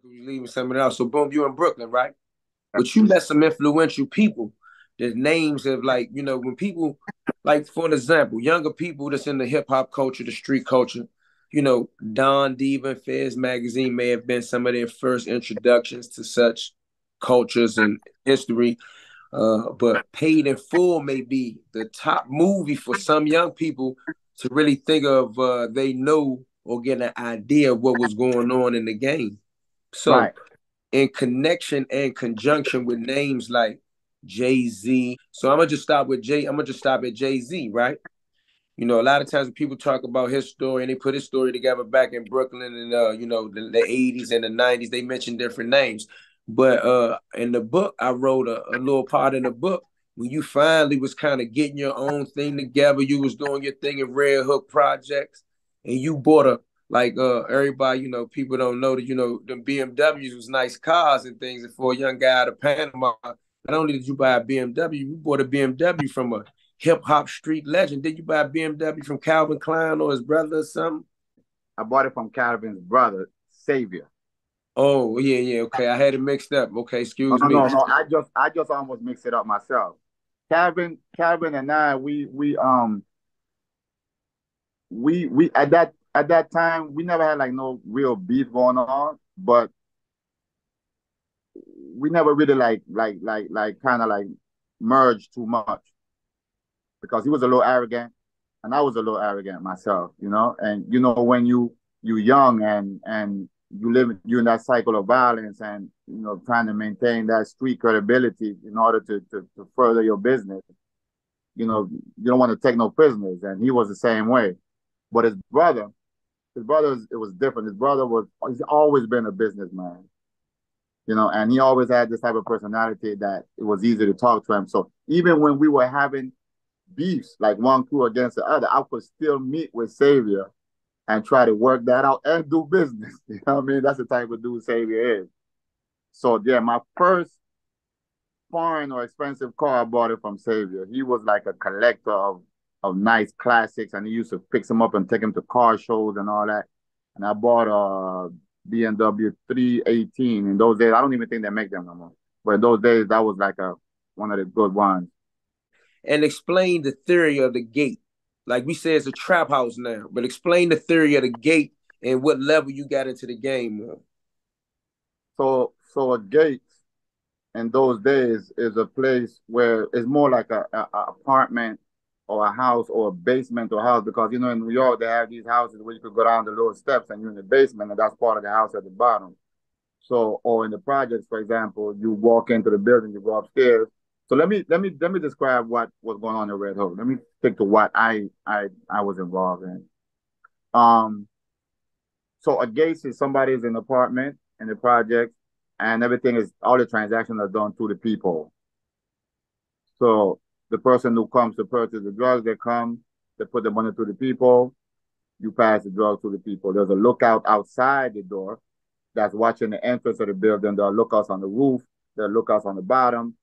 was leaving something else. So boom, you in Brooklyn, right? But you met some influential people. The names of like, when people like, for an example, younger people that's in the hip hop culture, the street culture, Don Diva and Fez magazine may have been some of their first introductions to such cultures and history. But Paid in Full may be the top movie for some young people to really think of. They know or get an idea of what was going on in the game. So, Right. in connection and conjunction with names like Jay Z. So I'm gonna just stop with Jay. I'm gonna just stop at Jay Z, right? A lot of times when people talk about his story and they put his story together back in Brooklyn in the 80s and the 90s, they mention different names. But in the book, I wrote a little part in the book when you finally was kind of getting your own thing together. You was doing your thing in Red Hook Projects, and you bought a like everybody, people don't know that the BMWs was nice cars and things. And for a young guy out of Panama, not only did you buy a BMW, you bought a BMW from a hip hop street legend. Did you buy a BMW from Calvin Klein or his brother or something? I bought it from Calvin's brother, Savior. Oh, yeah, yeah. Okay. I had it mixed up. Okay, No, excuse no, me. no, no. I just almost mixed it up myself. Calvin and I, we at that time we never had like no real beef going on, but we never really like kind of like merged too much because he was a little arrogant and I was a little arrogant myself, And when you young and you in that cycle of violence and trying to maintain that street credibility in order to further your business, you don't want to take no prisoners, and he was the same way. But his brother, it was different. His brother he's always been a businessman, and he always had this type of personality that it was easy to talk to him. So even when we were having beefs, like one crew against the other, I could still meet with Savior and try to work that out and do business. You know what I mean? That's the type of dude Savior is. So yeah, my first foreign or expensive car, I bought it from Savior. He was like a collector of nice classics, and he used to fix them up and take them to car shows and all that. And I bought a BMW 318. In those days, I don't even think they make them no more. But in those days, that was like a one of the good ones. And explain the theory of the gate. Like we say, it's a trap house now, but explain the theory of the gate and what level you got into the game of. So a gate in those days is a place where it's more like a apartment or a house or a basement or house, because in New York they have these houses where you could go down the little steps and you're in the basement and that's part of the house at the bottom. So, or in the projects, for example, you walk into the building, you go upstairs. So let me describe what was going on in Red Hook. Let me stick to what I was involved in. Um, so a gate is somebody's in an apartment in the project, and everything is all the transactions are done through the people. So the person who comes to purchase the drugs, they come, they put the money to the people, you pass the drugs to the people. There's a lookout outside the door that's watching the entrance of the building. There are lookouts on the roof, there are lookouts on the bottom,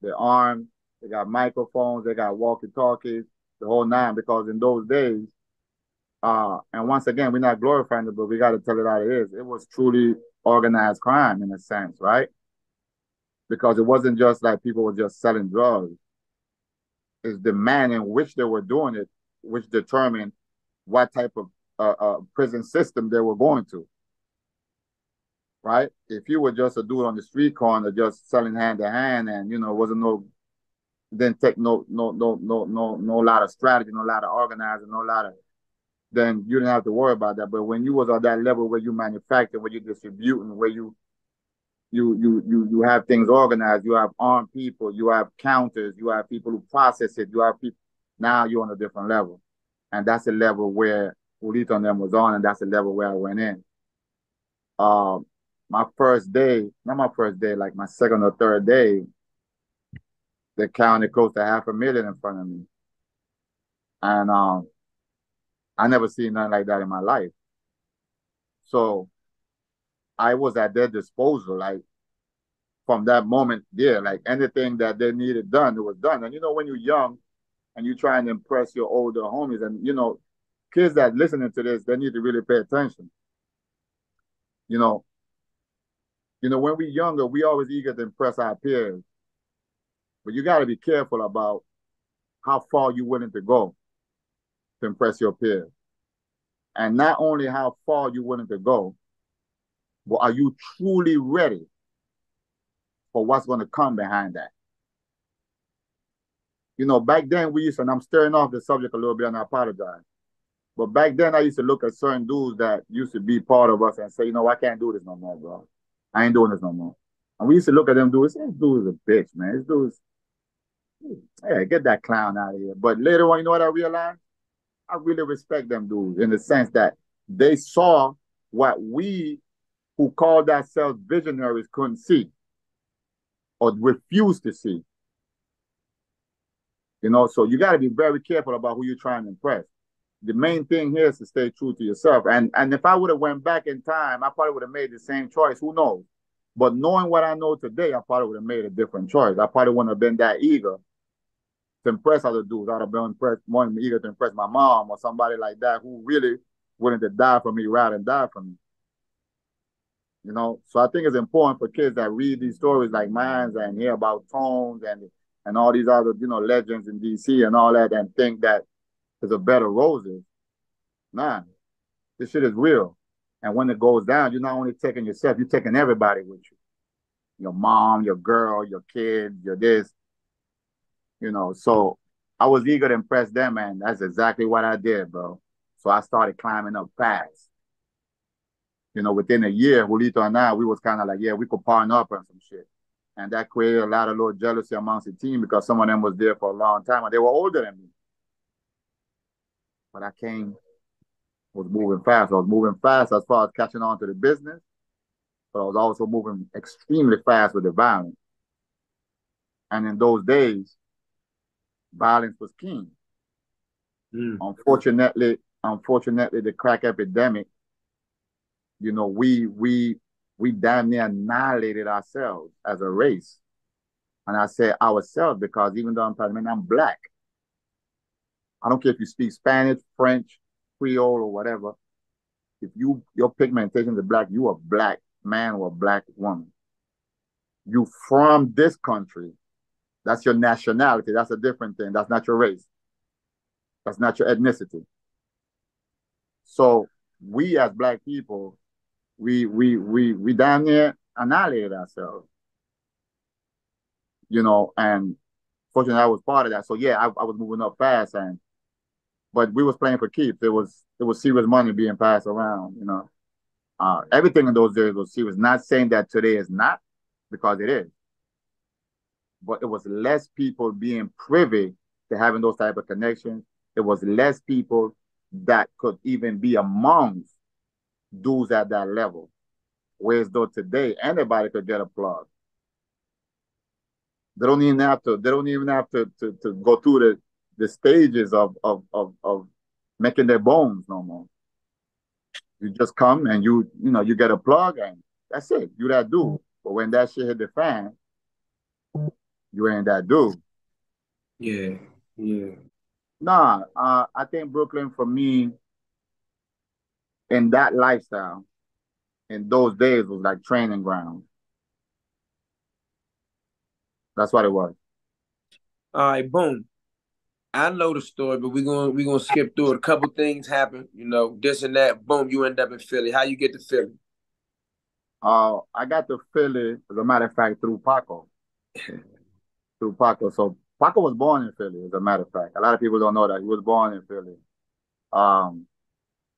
they're armed, they got microphones, they got walkie-talkies, the whole nine, because in those days, and once again, we're not glorifying it, but we got to tell it how it is. It was truly organized crime in a sense, right? Because it wasn't just like people were just selling drugs. It's the manner in which they were doing it, which determined what type of prison system they were going to, right? If you were just a dude on the street corner just selling hand to hand, and wasn't no, didn't take no lot of strategy, no lot of organizing, no lot of, then you didn't have to worry about that. But when you was on that level where you manufacture, where you distributing, where you have things organized, you have armed people, you have counters, you have people who process it, you have people. Now you're on a different level, and that's the level where Ulito and them was on, and that's the level where I went in. Um, my first day, not my first day, like my second or third day, they counted close to 500,000 in front of me, and I never seen nothing like that in my life. So I was at their disposal, like from that moment there, like anything that they needed done, it was done. And when you're young and you try and impress your older homies, and kids that listening to this, they need to really pay attention. You know, You know, when we're younger, we always eager to impress our peers, but you got to be careful about how far you're willing to go to impress your peers. And not only how far you're willing to go, but are you truly ready for what's going to come behind that? You know, back then we used to, and I'm stirring off the subject a little bit and I apologize. But back then I used to look at certain dudes that used to be part of us and say, you know, I can't do this no more, bro. I ain't doing this no more. And we used to look at them dudes, this dude is a bitch, man. This dude is, hey, get that clown out of here. But later on, you know what I realized? I really respect them dudes in the sense that they saw what we who called ourselves visionaries couldn't see or refused to see. You know, so you got to be very careful about who you're trying to impress. The main thing here is to stay true to yourself. And if I would have went back in time, I probably would have made the same choice. Who knows? But knowing what I know today, I probably would have made a different choice. I probably wouldn't have been that eager to impress other dudes. I'd have been more eager to impress my mom or somebody like that who really willing to die for me rather than die for me. You know, so I think it's important for kids that read these stories like mine and hear about Tones and all these other, you know, legends in DC and all that and think that there's a bed of roses. Nah, this shit is real. And when it goes down, you're not only taking yourself, you're taking everybody with you. Your mom, your girl, your kids, your this, you know. So I was eager to impress them, and that's exactly what I did, bro. So I started climbing up fast. You know, within a year, Julito and I, we was kind of like, yeah, we could partner up on some shit. And that created a lot of little jealousy amongst the team because some of them was there for a long time and they were older than me. But I was moving fast. I was moving fast as far as catching on to the business, but I was also moving extremely fast with the violence. And in those days, violence was king. Unfortunately, the crack epidemic, you know, we damn near annihilated ourselves as a race. And I say ourselves because even though I'm black. I don't care if you speak Spanish, French, Creole, or whatever. If your pigmentation is black, you a black man or a black woman. You from this country. That's your nationality. That's a different thing. That's not your race. That's not your ethnicity. So we as black people, we damn near annihilated ourselves. You know, and fortunately I was part of that. So yeah, I was moving up fast but we was playing for keeps. It was serious money being passed around, you know. Everything in those days was serious. Not saying that today is not, because it is. But it was less people being privy to having those type of connections. It was less people that could even be amongst dudes at that level. Whereas though today anybody could get a plug. They don't even have to go through the stages of making their bones no more. You just come and you get a plug and that's it. You that dude. But when that shit hit the fan, you ain't that dude. Yeah, yeah. Nah, I think Brooklyn for me in that lifestyle in those days was like training ground. That's what it was. All right, boom. I know the story, but we're gonna skip through it. A couple things happen, you know, this and that. Boom, you end up in Philly. How you get to Philly? I got to Philly, as a matter of fact, through Paco. Through Paco. So Paco was born in Philly, as a matter of fact. A lot of people don't know that. He was born in Philly. Um,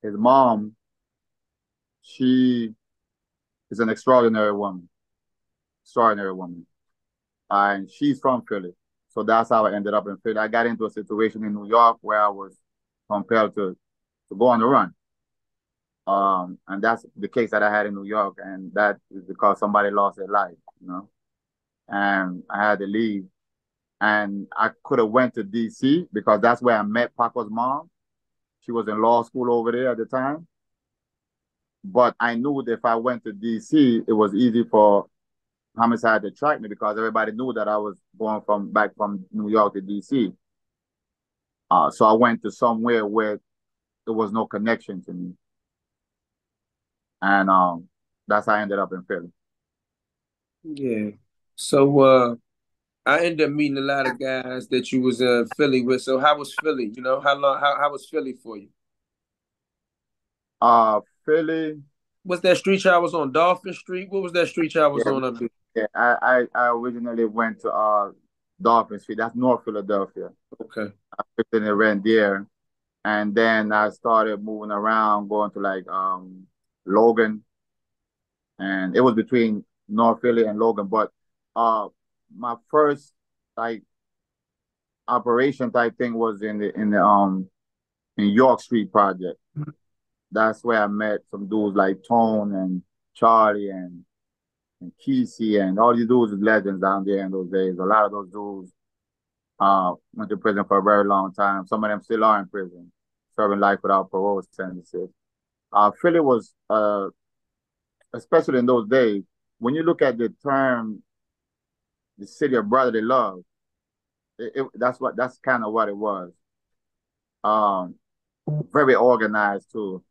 his mom, she is an extraordinary woman. Extraordinary woman. And she's from Philly. So that's how I ended up in Philly. I got into a situation in New York where I was compelled to go on the run. And that's the case that I had in New York, and that is because somebody lost their life, you know. And I had to leave. And I could have went to DC because that's where I met Paco's mom. She was in law school over there at the time. But I knew that if I went to DC, it was easy for homicide to track me because everybody knew that I was going back from New York to DC. So I went to somewhere where there was no connection to me. And that's how I ended up in Philly. Yeah. So I ended up meeting a lot of guys that you was in Philly with. So how was Philly? You know, how was Philly for you? Philly, What's that street y'all was on? Dolphin Street? What was that street y'all was yeah, on up there? yeah. I originally went to Dolphin Street. That's North Philadelphia. Okay. I lived in a rent there, and then I started moving around, going to like Logan, and it was between North Philly and Logan. But uh, my first like operation type thing was in York Street project. That's where I met some dudes like Tone and Charlie and Kesey and all these dudes is legends down there in those days. A lot of those dudes went to prison for a very long time. Some of them still are in prison, serving life without parole sentences. Philly was, especially in those days, when you look at the term "the city of brotherly love," that's kind of what it was. Um, very organized too.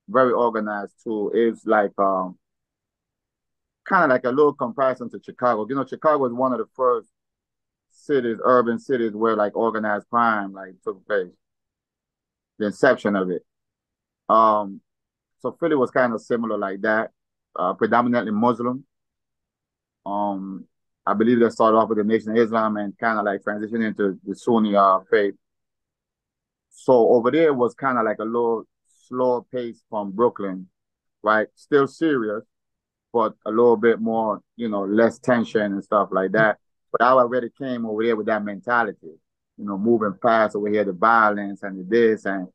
Very organized too. It's like kind of like a little comparison to Chicago. You know, Chicago is one of the first cities, urban cities, where like organized crime like took place. The inception of it. Um, so Philly was kind of similar like that, predominantly Muslim. Um, I believe they started off with the Nation of Islam and kind of like transitioned into the Sunni faith. So over there was kind of like a little slower pace from Brooklyn, right? Still serious, but a little bit more, less tension and stuff like that. But I already came over there with that mentality, moving past over here the violence and the this and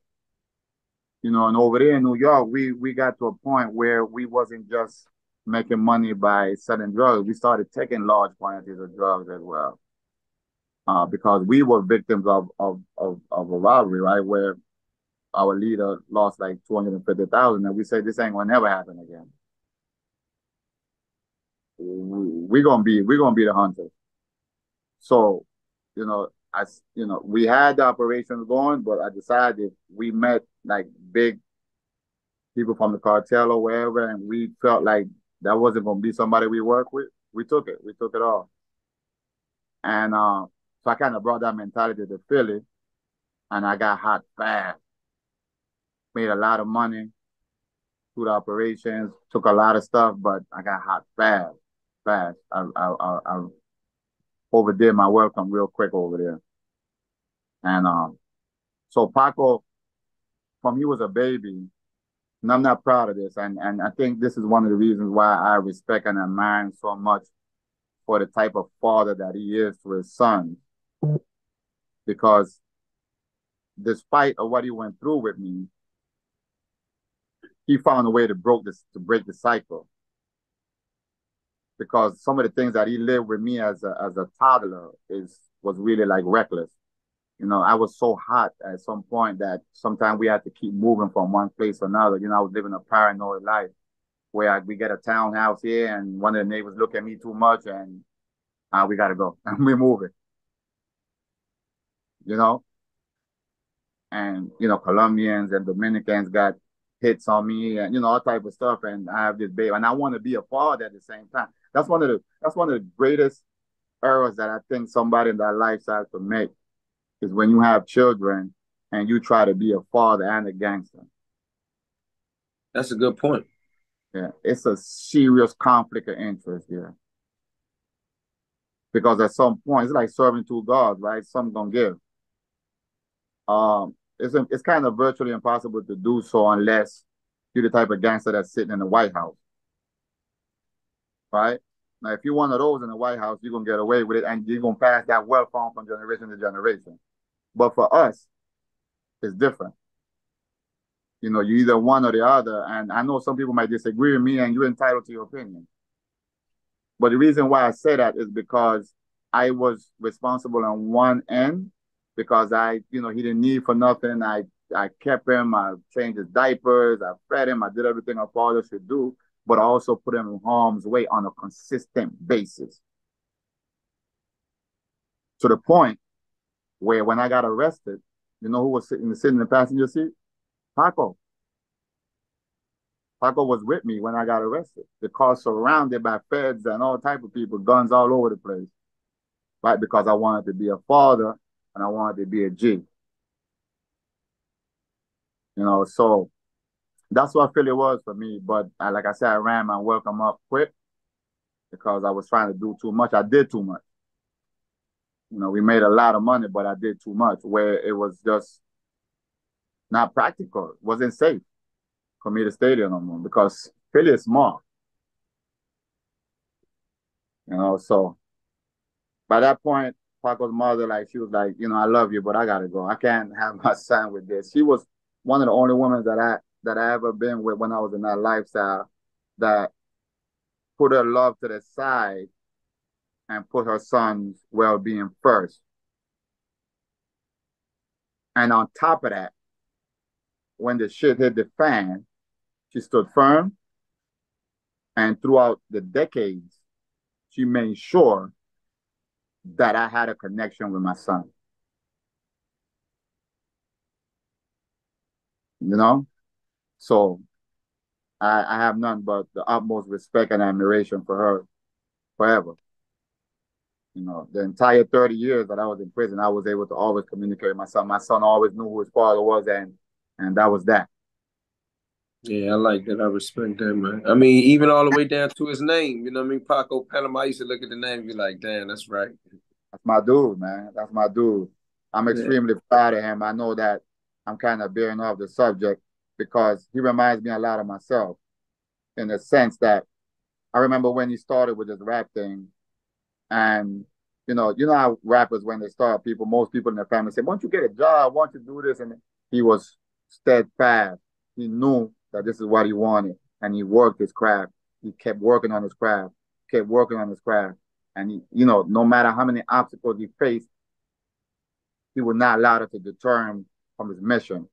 over there in New York, we got to a point where we wasn't just making money by selling drugs. We started taking large quantities of drugs as well, because we were victims of a robbery, right? Where our leader lost like 250,000, and we said this ain't gonna never happen again. We're gonna be the hunters. So, we had the operations going, but I decided we met like big people from the cartel or wherever, and we felt like that wasn't gonna be somebody we work with. We took it. We took it all. And so I kind of brought that mentality to Philly, and I got hot fast. Made a lot of money through the operations. Took a lot of stuff, but I got hot fast, fast. I overdid my welcome real quick over there. And so Paco, from he was a baby, and I'm not proud of this. And I think this is one of the reasons why I respect and admire him so much for the type of father that he is to his son. Because despite of what he went through with me, he found a way to break the cycle. Because some of the things that he lived with me as a toddler was really like reckless. I was so hot at some point that sometimes we had to keep moving from one place to another. I was living a paranoid life where we get a townhouse here and one of the neighbors look at me too much and we got to go. And we're moving, you know? And, Colombians and Dominicans got hits on me and, all type of stuff. And I have this baby and I want to be a father at the same time. That's one of the greatest errors that I think somebody in that lifestyle could make is when you have children and you try to be a father and a gangster. That's a good point. Yeah, it's a serious conflict of interest here. Because at some point, it's like serving two gods, right? Some gonna give. It's kind of virtually impossible to do so unless you're the type of gangster that's sitting in the White House, right? Now, if you're one of those in the White House, you're gonna get away with it, and you're gonna pass that wealth on from generation to generation. But for us, it's different. You're either one or the other, and I know some people might disagree with me, and you're entitled to your opinion. But the reason why I say that is because I was responsible on one end because he didn't need for nothing. I kept him, I changed his diapers, I fed him, I did everything a father should do, but I also put him in harm's way on a consistent basis. To the point where when I got arrested, you know who was sitting in the passenger seat? Paco. Paco was with me when I got arrested. The car surrounded by feds and all type of people, guns all over the place, right? Because I wanted to be a father and I wanted to be a G. So that's what Philly was for me. But like I said, I ran my welcome up quick because I was trying to do too much. I did too much. We made a lot of money, but I did too much where it was just not practical. It wasn't safe for me to stay there no more because Philly is small. So by that point, Paco's mother, like, she was like, I love you, but I gotta go. I can't have my son with this. She was one of the only women that I ever been with when I was in that lifestyle that put her love to the side and put her son's well-being first. And on top of that, when the shit hit the fan, she stood firm. And throughout the decades, she made sure that I had a connection with my son. So I have none but the utmost respect and admiration for her forever. The entire 30 years that I was in prison, I was able to always communicate with my son. My son always knew who his father was, and that was that. Yeah, I like that. I respect that, man. I mean, even all the way down to his name. You know what I mean? Paco Panama. I used to look at the name and be like, damn, that's right. That's my dude, man. That's my dude. I'm Yeah. extremely proud of him. I know that I'm kind of bearing off the subject because he reminds me a lot of myself in the sense that I remember when he started with this rap thing. And how rappers, when they start, most people in their family say, "Why don't you get a job? Why don't you do this?" And he was steadfast. He knew that this is what he wanted, and he worked his craft. He kept working on his craft, kept working on his craft, and no matter how many obstacles he faced, he would not allow it to deter him from his mission.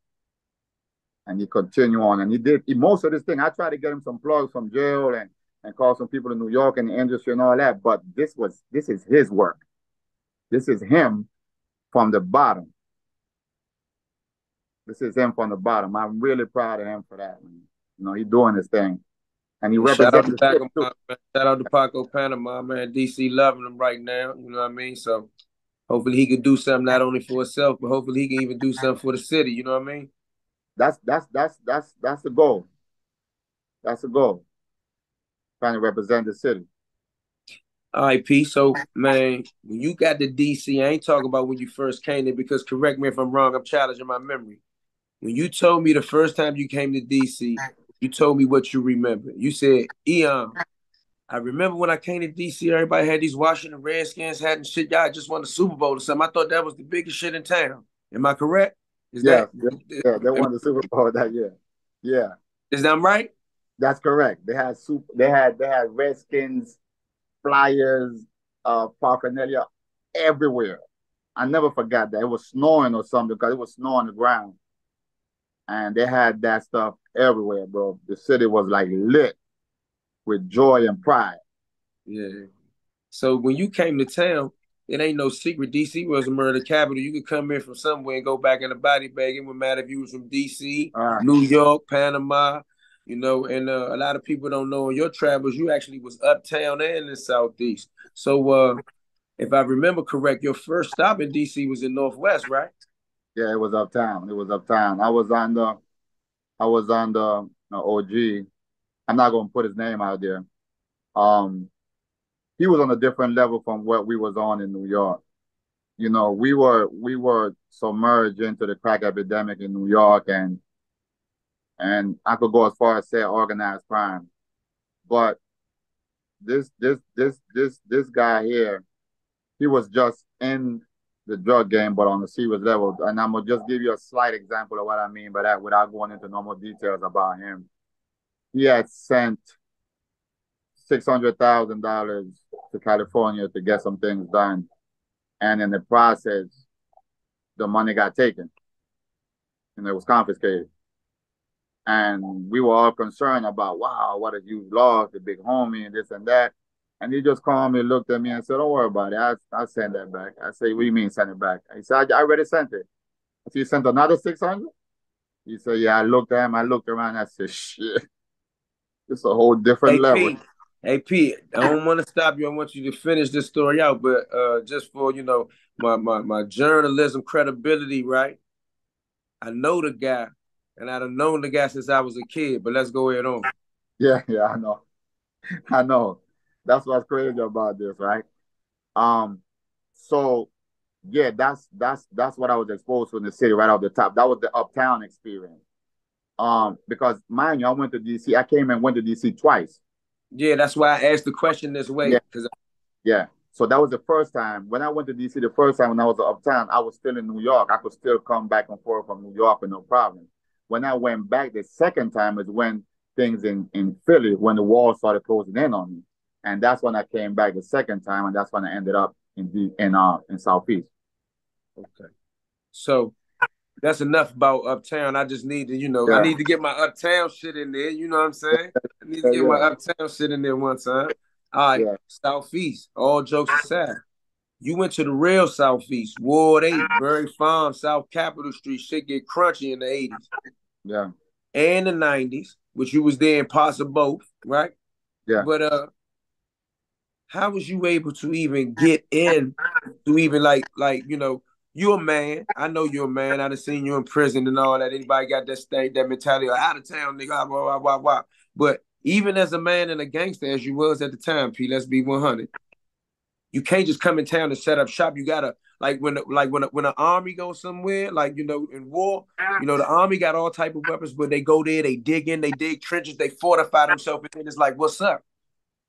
And he continued on, and he did most of this thing. I tried to get him some plugs from jail and call some people in New York and the industry and all that. But this is his work. This is him from the bottom. This is him from the bottom. I'm really proud of him for that. He's doing his thing. And he Shout out represents to the city Paco, too. man. Shout out to Paco Panama, man. DC loving him right now. You know what I mean? So hopefully he could do something not only for himself, but hopefully he can even do something for the city. You know what I mean? That's the goal. That's the goal. Trying to represent the city. All right, P. So, man, when you got to DC, I ain't talking about when you first came there because correct me if I'm wrong, I'm challenging my memory. When you told me the first time you came to DC, you told me what you remember. You said, Eon, I remember when I came to DC, everybody had these Washington Redskins hat and shit. Y'all just won the Super Bowl or something. I thought that was the biggest shit in town. Am I correct? Is Yeah, that yeah, they won the Super Bowl that year. Yeah, is that right? that's correct. They had Redskins flyers, paraphernalia everywhere. I never forgot that. It was snowing or something because it was snow on the ground. And they had that stuff everywhere, bro. The city was like lit with joy and pride. Yeah. So when you came to town, it ain't no secret. DC was a murder capital. You could come in from somewhere and go back in a body bag. It wouldn't matter if you was from DC, Uh, New York, Panama, and a lot of people don't know in your travels, you actually was uptown and in the Southeast. So if I remember correct, your first stop in DC was in Northwest, right? yeah, it was uptown. It was uptown. I was on the OG. I'm not gonna put his name out there. Um, he was on a different level from what we was on in New York. We were submerged into the crack epidemic in New York, and I could go as far as say organized crime. But this guy here, he was just in the drug game, but on a serious level. And I'm gonna just give you a slight example of what I mean by that without going into normal details about him. He had sent $600,000 to California to get some things done, and in the process, the money got taken and it was confiscated. And we were all concerned about, wow, what a huge loss, the big homie, and this and that. And he just calmly looked at me and said, "Don't worry about it. I'll send that back." I say, "What do you mean send it back?" He said, "I already sent it." I said, "You sent another 600?" He said, "Yeah." I looked at him. I looked around. I said, "Shit." It's a whole different Hey level. P, hey P, I don't want to stop you. I want you to finish this story out, but just for my journalism credibility, right? I know the guy, and I've known the guy since I was a kid. But let's go ahead on. Yeah, yeah, I know. I know. That's what's crazy about this, right? Um, so yeah, that's what I was exposed to in the city right off the top. That was the uptown experience. Because mind you, I went to DC. I came and went to DC twice. Yeah, that's why I asked the question this Yeah, way, because yeah. So that was the first time. When I went to DC the first time when I was uptown, I was still in New York. I could still come back and forth from New York with no problem. When I went back the second time is when things in Philly, when the walls started closing in on me. And that's when I came back the second time, and that's when I ended up in Southeast. okay. So that's enough about uptown. I just need to, I Yeah, need to get my uptown shit in there. You know what I'm saying? I need to yeah, get my yeah, uptown shit in there one time. All right, yeah. Southeast. All jokes aside, you went to the real Southeast, Ward 8, Berry Farm, South Capitol Street. Shit get crunchy in the 80s Yeah, and the 90s, which you was there in parts of both, right? yeah. But how was you able to even get in to even you're a man. I know you're a man. I done seen you in prison and all that. Anybody got that mentality of out of town nigga, blah, blah, blah, blah. But even as a man and a gangster as you was at the time, P, let's be 100. You can't just come in town and set up shop. You gotta when the army goes somewhere, in war, the army got all type of weapons, but they go there, they dig in, they dig trenches, they fortify themselves, and it's like, what's up?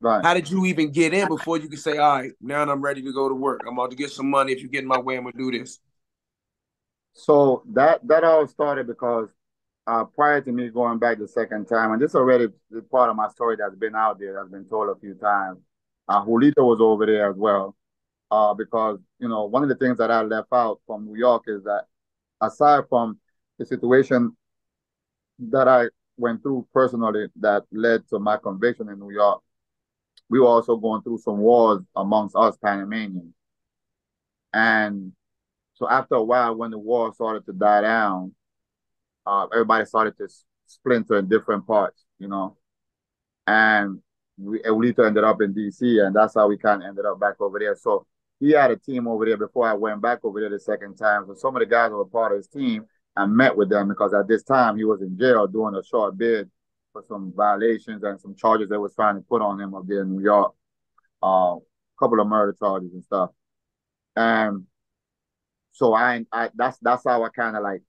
Right. How did you even get in before you could say, all right, now I'm ready to go to work. I'm about to get some money. If you get in my way, I'm gonna do this. So that all started because prior to me going back the second time, and this already is part of my story that's been out there, that's been told a few times. Julito was over there as well. Because one of the things that I left out from New York is that aside from the situation that I went through personally that led to my conviction in New York, we were also going through some wars amongst us Panamanians. And so after a while, when the war started to die down, everybody started to splinter in different parts. And Eulito ended up in DC, and that's how we kind of ended up back over there. So he had a team over there before I went back over there the second time. So some of the guys who were part of his team, I met with them because at this time he was in jail doing a short bid for some violations and some charges they was trying to put on him up there in New York. A couple of murder charges and stuff. And so I that's how I kind of like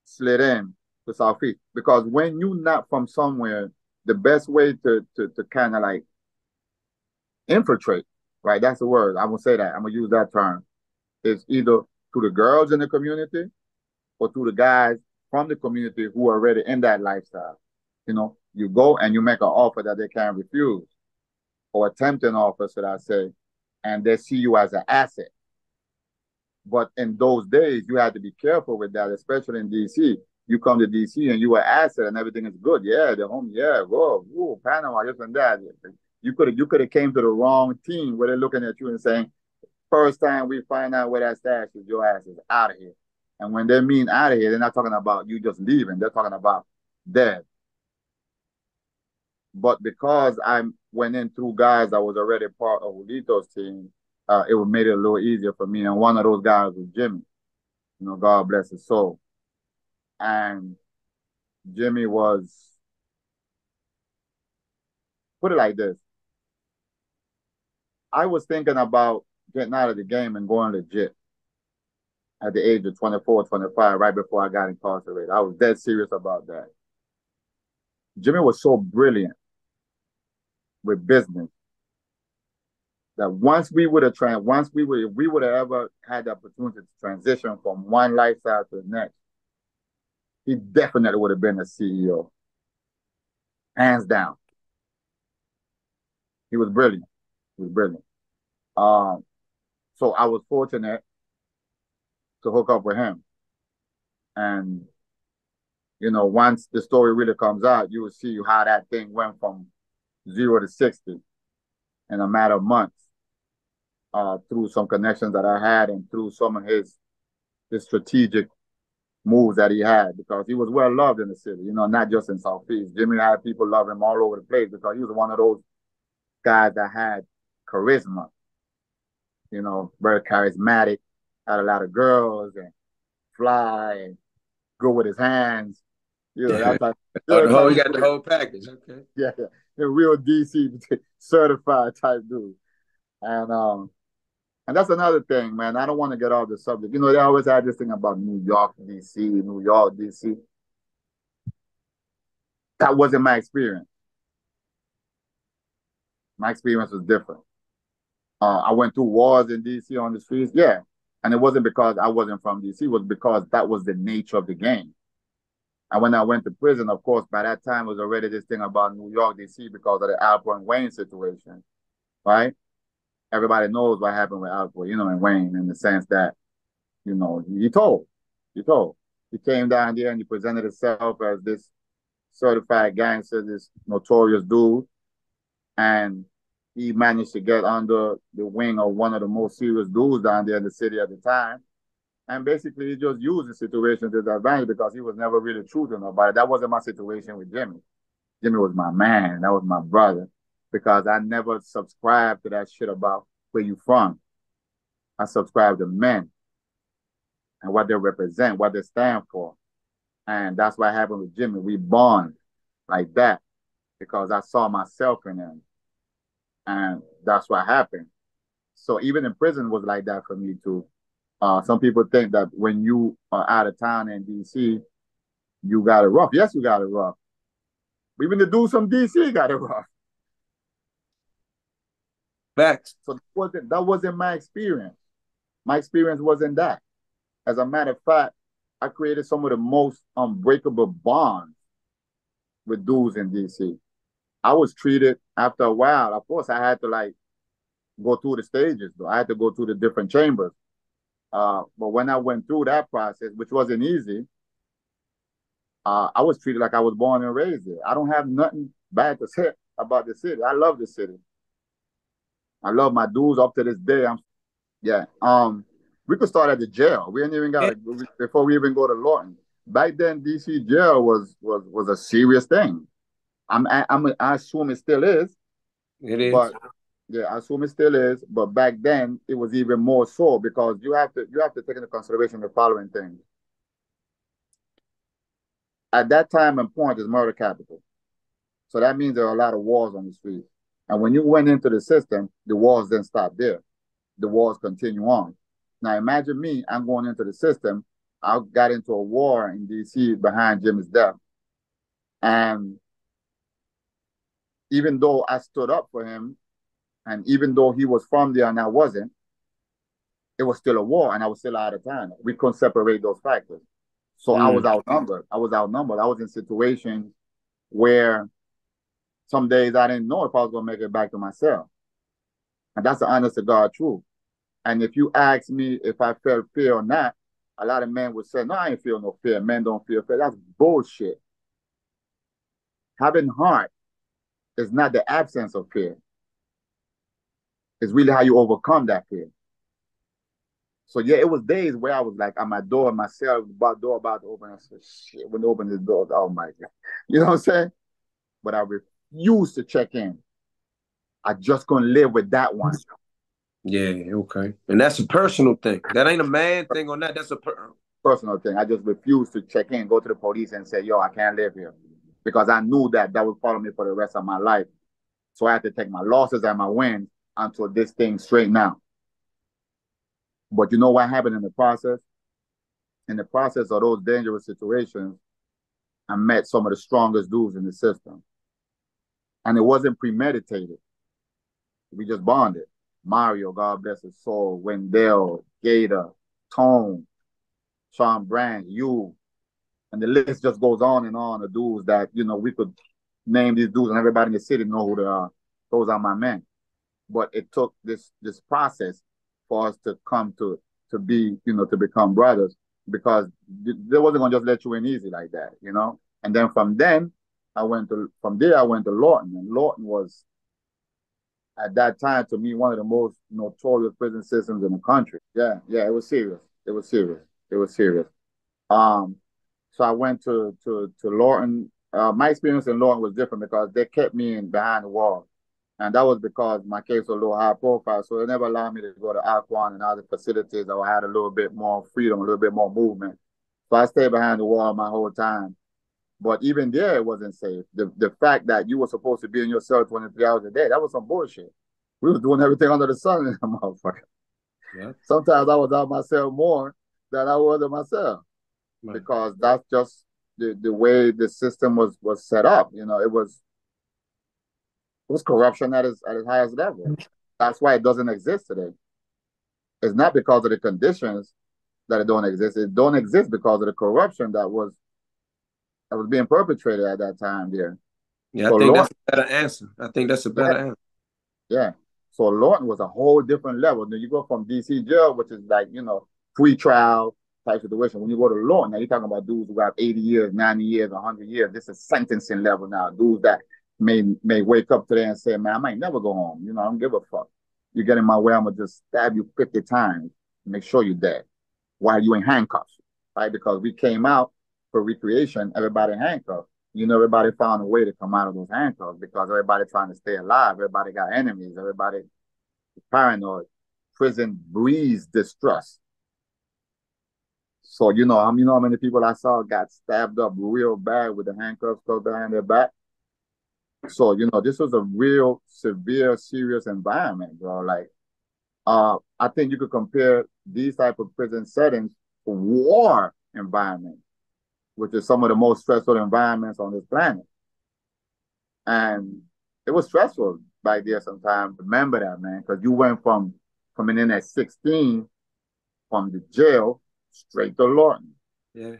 slid in to Southeast because when you're not from somewhere, the best way to kind of like infiltrate, right? That's the word. I'm gonna say that. I'm gonna use that term. Is either to the girls in the community or to the guys from the community who are already in that lifestyle. You go and you make an offer that they can't refuse, or attempt an offer, should I say, and they see you as an asset. But in those days, you had to be careful with that, especially in DC. You come to DC and you are asset and everything is good. Yeah, the home, yeah, whoa, Panama, this and that. You could have came to the wrong team where they're looking at you and saying, first time we find out where that stash is, your ass is out of here. And when they mean out of here, they're not talking about you just leaving. They're talking about dead. But because I went in through guys that was already part of Julito's team, it would made it a little easier for me. And one of those guys was Jimmy. God bless his soul. And Jimmy was, put it like this. I was thinking about getting out of the game and going legit at the age of 24, 25, right before I got incarcerated. I was dead serious about that. Jimmy was so brilliant with business that if we would have ever had the opportunity to transition from one lifestyle to the next, he definitely would have been a CEO, hands down. He was brilliant. He was brilliant. Um, so I was fortunate to hook up with him. And, once the story really comes out, you will see how that thing went from 0 to 60 in a matter of months, through some connections that I had and through some of his strategic moves that he had because he was well loved in the city, not just in Southeast. Jimmy had people love him all over the place because he was one of those guys that had charisma, very charismatic, had a lot of girls and fly and good with his hands, Yeah. that type. Oh, Yeah, type he of got the whole package. Okay. yeah, yeah, the real DC certified type dude. And that's another thing, man. I don't want to get off the subject. They always had this thing about New York, DC, New York, DC. That wasn't my experience. My experience was different. I went through wars in DC on the streets, yeah. And it wasn't because I wasn't from DC, it was because that was the nature of the game. And when I went to prison, of course, by that time it was already this thing about New York, DC because of the Alpo and Wayne situation, right? Everybody knows what happened with Alpo, and Wayne in the sense that, he told. He told. He came down there and he presented himself as this certified gangster, this notorious dude. And he managed to get under the wing of one of the most serious dudes down there in the city at the time. And basically, he just used the situation to his advantage because he was never really true to nobody. That wasn't my situation with Jimmy. Jimmy was my man. That was my brother because I never subscribed to that shit about where you from. I subscribed to men and what they represent, what they stand for. And that's what happened with Jimmy. We bond like that because I saw myself in him. And that's what happened. So even in prison was like that for me too. Some people think that when you are out of town in DC, you got it rough. Yes, you got it rough. But even the dudes from DC got it rough. Facts. So that wasn't my experience. My experience wasn't that. As a matter of fact, I created some of the most unbreakable bonds with dudes in DC. I was treated after a while. Of course, I had to like go through the stages, though. I had to go through the different chambers. But when I went through that process, which wasn't easy, I was treated like I was born and raised there. I don't have nothing bad to say about the city. I love the city. I love my dudes up to this day. Yeah. We could start at the jail. We ain't even got Yeah, to before we even go to Lawton. Back then, DC jail was a serious thing. I assume it still is, it is. but yeah, I assume it still is. But back then, it was even more so because you have to take into consideration the following things. At that time and point, is murder capital. So that means there are a lot of wars on the street. And when you went into the system, the wars didn't stop there. The wars continue on. Now imagine me, I'm going into the system. I got into a war in DC behind Jimmy's death. And even though I stood up for him, and even though he was from there and I wasn't, it was still a war and I was still out of town. We couldn't separate those factors. So I was Mm. outnumbered. I was outnumbered. I was in situations where some days I didn't know if I was going to make it back to myself. And that's the honest to God truth. And if you ask me if I felt fear or not, a lot of men would say, no, I ain't feel no fear. Men don't feel fear. That's bullshit. Having heart is not the absence of fear. It's really how you overcome that fear. So yeah, it was days where I was like at my door, my cell door about to open. I said, shit, when they open the door, oh my God. You know what I'm saying? But I refused to check in. I just couldn't live with that one. Yeah, okay. And that's a personal thing. That ain't a man thing or not. That's a Personal thing. I just refused to check in, go to the police and say, yo, I can't live here. Because I knew that would follow me for the rest of my life. So I had to take my losses and my wins until this thing straightened out. But you know what happened in the process? In the process of those dangerous situations, I met some of the strongest dudes in the system. And it wasn't premeditated. We just bonded. Mario, God bless his soul, Wendell, Gator, Tone, Sean Brand, you, and the list just goes on and on of dudes that, we could name these dudes and everybody in the city know who they are. Those are my men. But it took this process for us to come to be, to become brothers because they wasn't gonna just let you in easy like that. And then from there I went to Lawton, and Lawton was at that time to me one of the most notorious prison systems in the country. Yeah, yeah, it was serious. It was serious. It was serious. Um, so I went to Lawton. My experience in Lawton was different because they kept me in behind the wall, and that was because my case was a little high profile. So they never allowed me to go to Aquan and other facilities. I had a little bit more freedom, a little bit more movement. So I stayed behind the wall my whole time. But even there, it wasn't safe. The fact that you were supposed to be in your cell 23 hours a day, that was some bullshit. We was doing everything under the sun in that motherfucker. Yeah. Sometimes I was out my cell more than I was in my cell Right. because that's just the way the system was set up. It was corruption at its highest level. That's why it doesn't exist today. It's not because of the conditions that it don't exist. It don't exist because of the corruption that was being perpetrated at that time there. Yeah, I So think Lord, that's a better answer. I think that's a yeah, better answer. yeah. So Lawton was a whole different level. Then you go from DC jail, which is like, free trial type situation. When you go to Lawton, now you're talking about dudes who have 80 years, 90 years, 100 years. This is sentencing level now. Dudes that may wake up today and say, man, I might never go home. I don't give a fuck. You get in my way, I'm going to just stab you 50 times to make sure you're dead while you in handcuffs, right? Because we came out for recreation, everybody handcuffed. Everybody found a way to come out of those handcuffs because everybody trying to stay alive. Everybody got enemies. Everybody is paranoid. Prison breeds distrust. So how many people I saw got stabbed up real bad with the handcuffs still behind their back. So this was a real severe, serious environment, bro. Like, I think you could compare these type of prison settings to war environment, which is some of the most stressful environments on this planet. And it was stressful back there sometimes. Remember that, man, because you went from coming in at 16 from the jail straight to Lawton. Yeah.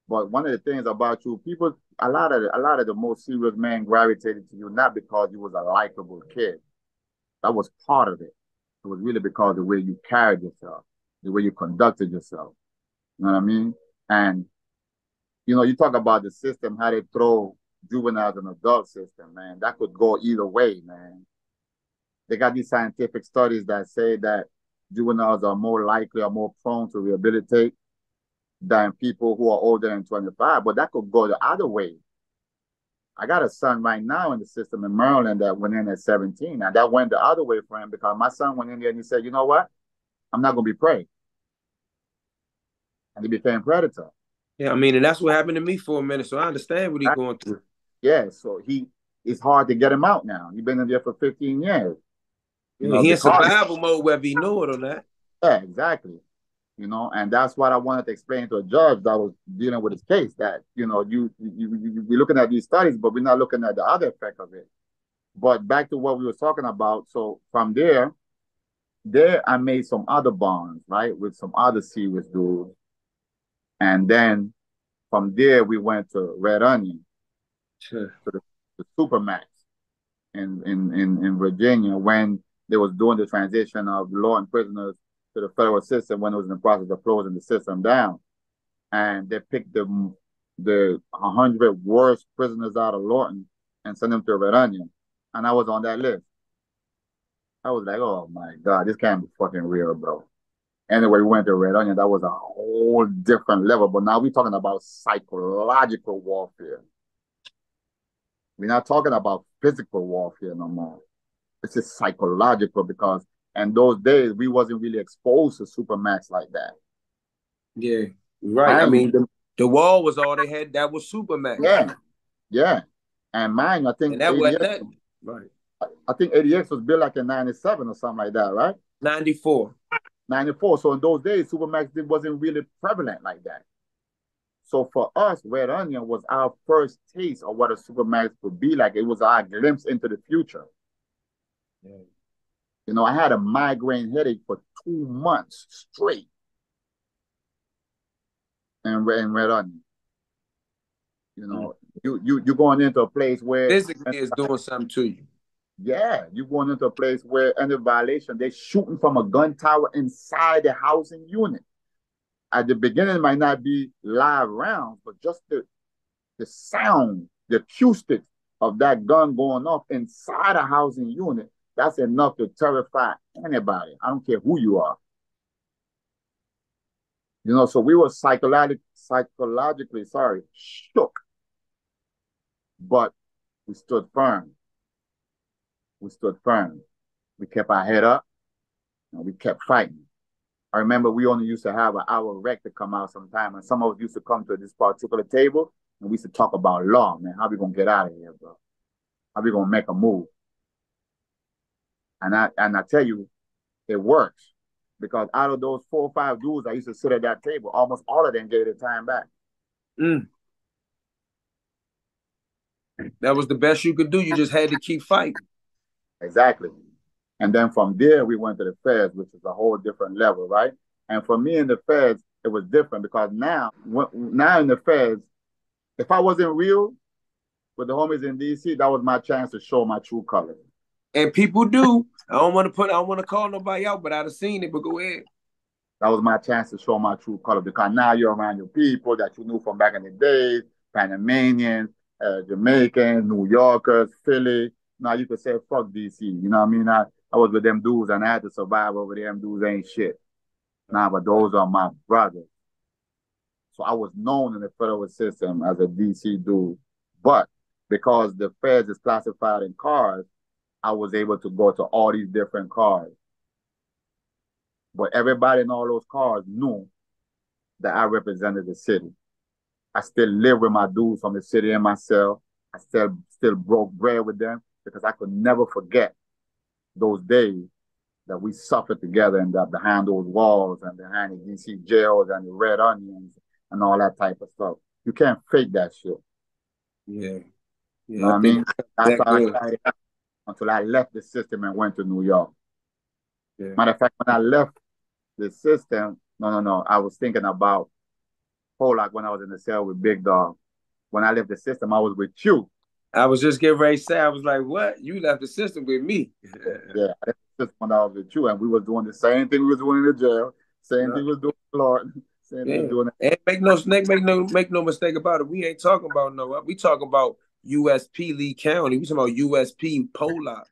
But one of the things about you, people, a lot of the most serious men gravitated to you not because you was a likable kid. That was part of it. It was really because the way you carried yourself, the way you conducted yourself. You know what I mean? And you talk about the system, how they throw juveniles and adult system, man. That could go either way, man. They got these scientific studies that say that juveniles are more likely or more prone to rehabilitate than people who are older than 25, but that could go the other way. I got a son right now in the system in Maryland that went in at 17, and that went the other way for him because my son went in there and he said, you know what? I'm not going to be prey. And he became predator. Yeah, I mean, and that's what happened to me for a minute. So I understand what he's Right? going through. Yeah, so it's hard to get him out now. He's been in there for 15 years, Yeah, he in because, survival mode, whether he know it or not. yeah, exactly. And that's what I wanted to explain to a judge that was dealing with his case. That we're looking at these studies, but we're not looking at the other effect of it. But back to what we were talking about. So from there I made some other bonds, right, with some other serious dudes, and then from there we went to Red Onion, Sure. to the Supermax in Virginia when they was doing the transition of law and prisoners to the federal system when it was in the process of closing the system down. And they picked the 100 worst prisoners out of Lawton and sent them to Red Onion. And I was on that list. I was like, oh my God, this can't be fucking real, bro. Anyway, we went to Red Onion. That was a whole different level. But now we're talking about psychological warfare. We're not talking about physical warfare no more. It's just psychological because in those days we wasn't really exposed to Supermax like that. Yeah, right. I Mind mean, you, the wall was all they had. That was Supermax, yeah, yeah. And mine, and that wasn't nothing. Right. I think 80X was built like in 97 or something like that, right? 94. 94. So in those days, Supermax wasn't really prevalent like that. So for us, Red Onion was our first taste of what a Supermax would be like. It was our glimpse into the future. Yeah. I had a migraine headache for 2 months straight in Red Onion. Mm. You going into a place where, Physically, it's doing something to you. yeah, you going into a place where under violation, they're shooting from a gun tower inside the housing unit. At the beginning, it might not be live rounds, but just the sound, the acoustics of that gun going off inside a housing unit, that's enough to terrify anybody. I don't care who you are. You know, so we were psychologically, sorry, shook, but we stood firm. We stood firm. We kept our head up and we kept fighting. I remember we only used to have an hour rec to come out sometime, and some of us used to come to this particular table, and we used to talk about law, man. How we gonna get out of here, bro? How we gonna make a move? And I tell you, it works because out of those 4 or 5 dudes I used to sit at that table, almost all of them gave their time back. Mm. That was the best you could do. You just had to keep fighting. Exactly. And then from there, we went to the feds, which is a whole different level, right? And for me in the feds, it was different because now in the feds, if I wasn't real with the homies in DC, that was my chance to show my true colors. And people do. I don't want to call nobody out, but I'd have seen it. But go ahead. That was my chance to show my true color because now you're around your people that you knew from back in the days, Panamanians, Jamaicans, New Yorkers, Philly. Now you could say, fuck DC. You know what I mean? I was with them dudes and I had to survive over them dudes ain't shit. Nah, but those are my brothers. So I was known in the federal system as a DC dude. But because the feds is classified in cars, I was able to go to all these different cars. But everybody in all those cars knew that I represented the city. I still live with my dudes from the city in myself. I still broke bread with them because I could never forget those days that we suffered together and that behind those walls and behind the DC jails and the red onions and all that type of stuff. You can't fake that shit. Yeah. You know Yeah, what I I think mean? That's that how I good. carried out until I left the system and went to New York. Yeah. Matter of fact, when I left the system, no, I was thinking about Polak when I was in the cell with Big Dog. When I left the system, I was with you. I was just getting ready to say, I was like, what? You left the system with me. Yeah, I left the system when I was with you, and we was doing the same thing we was doing in the jail, same Yeah. thing we was doing in Lord, same thing we was Yeah. doing. And make no mistake about it. We ain't talking about no. We talking about USP Lee County. We talking about USP Polak.